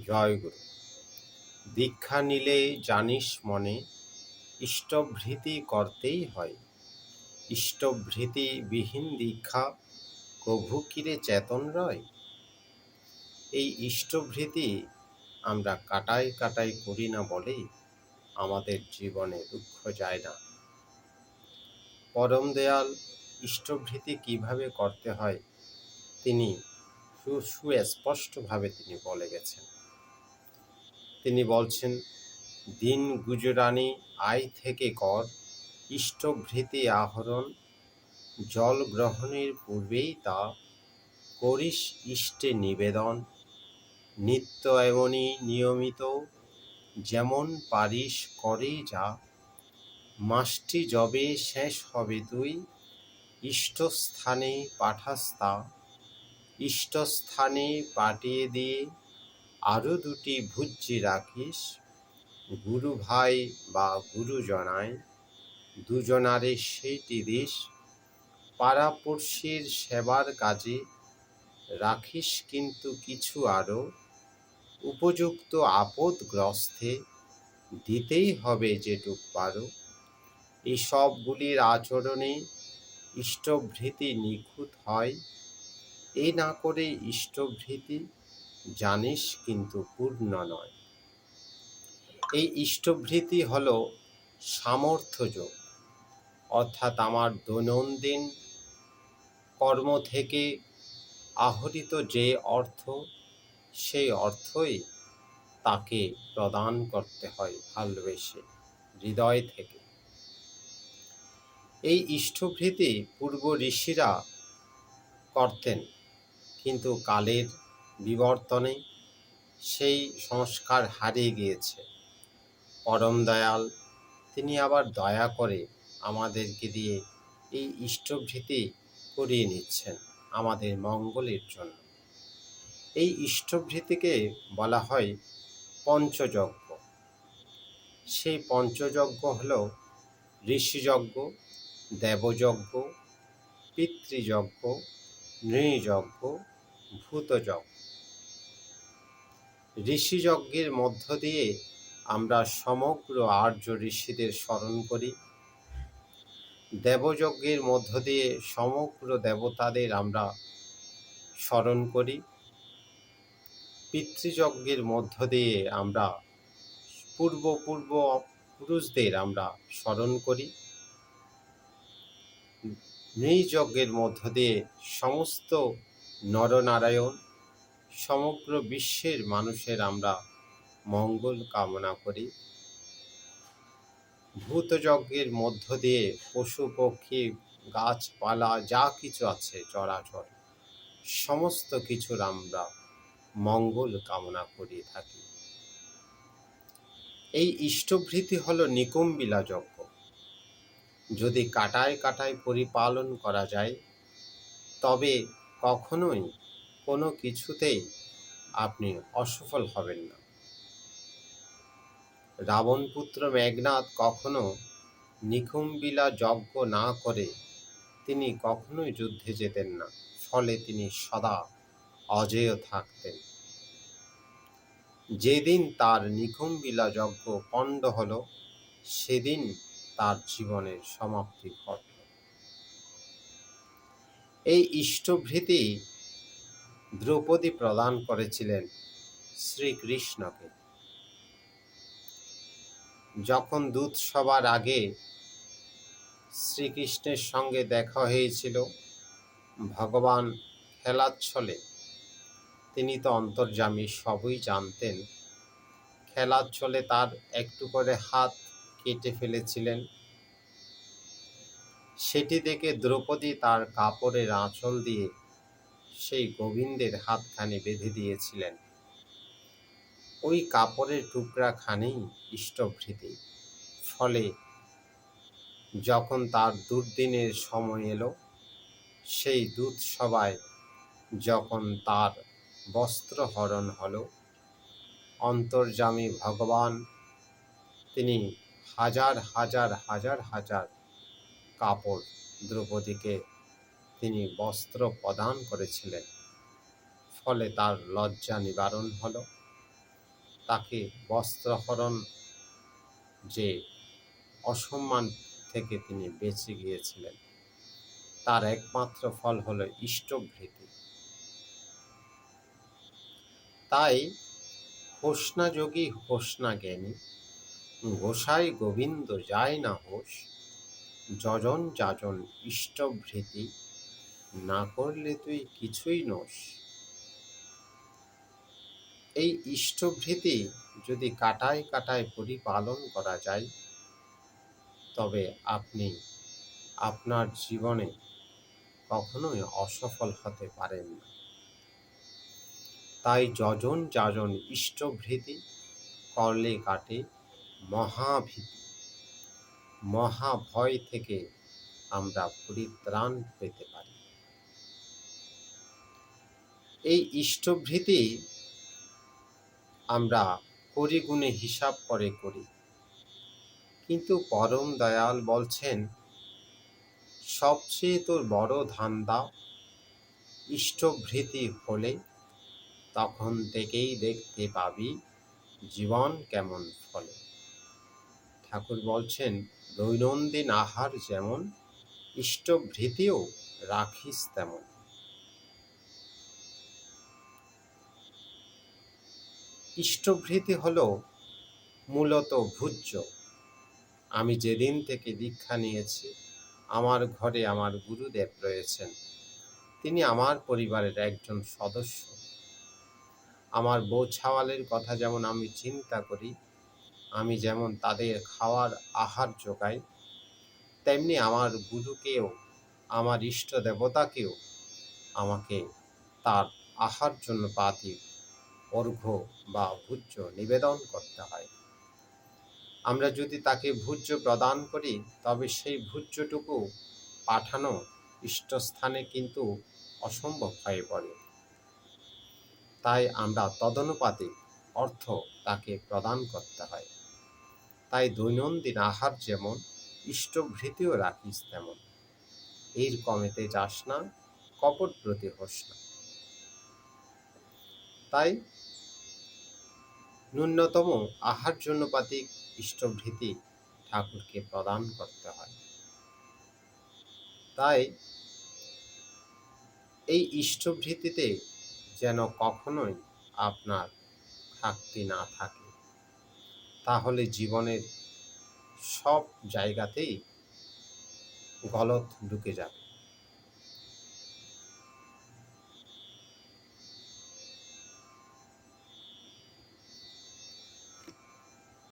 জয়গুরু। দীক্ষা নিলে জানিস মনে, ইষ্টভৃতি করতেই হয়। ইষ্টভৃতি বিহীন দীক্ষা কভু কিরে চেতন রয়। এই ইষ্টভৃতি আমরা কাটাই কাটাই করি না বলেই আমাদের জীবনে দুঃখ যায় না। পরম দয়াল ইষ্টভৃতি কিভাবে করতে হয় তিনি সুস্পষ্টভাবে তিনি বলে গেছেন। তিনি বলছেন, দিন গুজরানি আয় থেকে কর, ইষ্টভৃতি আহরণ, জল গ্রহণের পূর্বেই তা করিস ইষ্টে নিবেদন। নিত্য এমনি নিয়মিত যেমন পারিস করে যা, মাসটি যবে শেষ হবে তুই ইষ্টস্থানে পাঠাস্তা। ইষ্টস্থানে পাঠিয়ে দিয়ে আরও দুটি ভুজ্যি রাখিস, গুরু ভাই বা গুরুজনায় দুজনারে সেইটি দিস। পাড়াপড়শির সেবার কাজে রাখিস কিন্তু কিছু আরও, উপযুক্ত আপদগ্রস্তে দিতেই হবে যেটুক পারো। এই সবগুলির আচরণে ইষ্টভৃতি নিখুঁত হয়। এই না করে ইষ্টভৃতি জানিস কিন্তু পূর্ণ নয়। এই ইষ্টভৃতি হল সামর্থ্যযোগ, অর্থাৎ আমার দৈনন্দিন কর্ম থেকে আহরিত যে অর্থ, সেই অর্থই তাকে প্রদান করতে হয় ভালোবেসে, হৃদয় থেকে। এই ইষ্টভৃতি পূর্ব ঋষিরা করতেন, কিন্তু কালের বিবর্তনে সেই সংস্কার হারিয়ে গিয়েছে। পরম দয়াল তিনি আবার দয়া করে আমাদেরকে দিয়ে এই ইষ্টভৃতি করিয়ে নিচ্ছেন আমাদের মঙ্গলের জন্য। এই ইষ্টভৃতিকে বলা হয় পঞ্চযজ্ঞ। সেই পঞ্চযজ্ঞ হল ঋষিযজ্ঞ, দেবযজ্ঞ, পিতৃযজ্ঞ, নৃযজ্ঞ, ভূতযজ্ঞ। ঋষিযজ্ঞের মধ্য দিয়ে আমরা সমগ্র আর্য ঋষিদের স্মরণ করি। দেবযজ্ঞের মধ্য দিয়ে সমগ্র দেবতাদের আমরা স্মরণ করি। পিতৃযজ্ঞের মধ্য দিয়ে আমরা পূর্ব পুরুষদের আমরা স্মরণ করি। নৃযজ্ঞের মধ্য দিয়ে সমস্ত নরনারায়ণ, সমগ্র বিশ্বের মানুষের আমরা মঙ্গল কামনা করি। ভূতযজ্ঞের মধ্য দিয়ে পশু পক্ষী গাছপালা যা কিছু আছে চরাচর সমস্ত কিছুর আমরা মঙ্গল কামনা করে থাকি। এই ইষ্টভৃতি হল নিকুম্বিলা যজ্ঞ। যদি কাটায় কাটায় পরিপালন করা যায় তবে কখনোই কোনো কিছুতেই আপনি অসফল হবেন না। রাবণপুত্র মেঘনাদ কখনো নিকুম্বিলা যজ্ঞ না করে তিনি কখনোই যুদ্ধে যেতেন না, ফলে তিনি সদা অজেয় থাকতেন। যেদিন তার নিকুম্বিলা যজ্ঞ পণ্ড হল সেদিন তার জীবনের সমাপ্তি ঘটল। এই ইষ্টভৃতি দ্রৌপদী প্রদান করেছিলেন শ্রীকৃষ্ণকে। যখন দূতসভার আগে শ্রীকৃষ্ণের সঙ্গে দেখা হয়েছিল, ভগবান খেলাচ্ছলে, তিনি তো অন্তর্যামী, সবই জানতেন। খেলাচ্ছলে তার একটু করে হাত কেটে ফেলেছিলেন। সেটি দেখে দ্রৌপদী তার কাপড়ের আঁচল দিয়ে সেই গোবিন্দের হাতখানি বেঁধে দিয়েছিলেন। ওই কাপড়ের টুকরাখানেই ইষ্টভৃতি। ফলে যখন তার দুর্দিনের সময় এলো, সেই দূতসভায় যখন তার বস্ত্রহরণ হলো, অন্তর্যামী ভগবান তিনি হাজার হাজার হাজার হাজার কাপড় দ্রৌপদীকে তিনি বস্ত্র প্রদান করেছিলেন। ফলে তার লজ্জা নিবারণ হলো। তাকে বস্ত্রহরণ যে অসম্মান থেকে তিনি বেঁচে গিয়েছিলেন, তার একমাত্র ফল হলো ইষ্টভৃতি। তাই হোসনা যোগী হোসনা জ্ঞানী, গোসাই গোবিন্দ যায় না হোস, যজন যাজন ইষ্টভৃতি, না করলে তুই কিছুই নোস। এই ইষ্টভৃতি যদি কাটায় কাটায় পরিপালন করা যায়, তবে আপনি আপনার জীবনে কখনোই অসফল হতে পারেন না। তাই যজন যাজন ইষ্টভৃতি, করলে কাটে মহাভীতি। মহাভয় থেকে আমরা পরিত্রাণ পেতে পারি। এই ইষ্টভৃতি আমরা করি গুণে হিসাব করে করি, কিন্তু পরম দয়াল বলছেন, সবচেয়ে তোর বড় ধান্দা ইষ্টভৃতি হলে তখন থেকেই দেখতে পাবি জীবন কেমন ফলে। ঠাকুর বলছেন, দৈনন্দিন আহার যেমন, ইষ্টভৃতিও রাখিস তেমন। ইষ্টভৃতি হল মূলত ভোজ্য। আমি যেদিন থেকে দীক্ষা নিয়েছি, আমার ঘরে আমার গুরুদেব রয়েছেন, তিনি আমার পরিবারের একজন সদস্য। আমার বউ ছাওয়ালের কথা যেমন আমি চিন্তা করি, আমি যেমন তাদের খাওয়ার আহার যোগাই, তেমনি আমার গুরুকেও, আমার ইষ্ট দেবতাকেও আমাকে তার আহার জন্য পাতি অর্ঘ্য বা ভোজ্য নিবেদন করতে হয়। আমরা যদি তাকে ভোজ্য প্রদান করি, তবে সেই ভোজ্যটুকু পাঠানো ইষ্টস্থানে কিন্তু অসম্ভব হয়ে পড়ে। তাই আমরা তদনুপাতিক অর্থ তাকে প্রদান করতে হয়। তাই দৈনন্দিন আহার যেমন, ইষ্টভৃতিও রাখিস তেমন। এর কমেতে যাস না, কপট প্রতি হোস না। তাই ন্যূনতম আহার জন্যপাতিক ইষ্টভৃতি ঠাকুরকে প্রদান করতে হয়। তাই এই ইষ্টভৃতিতে যেন কখনোই আপনার ঘাটতি না থাকে, তাহলে জীবনের সব জায়গাতেই গলদ ঢুকে যাবে।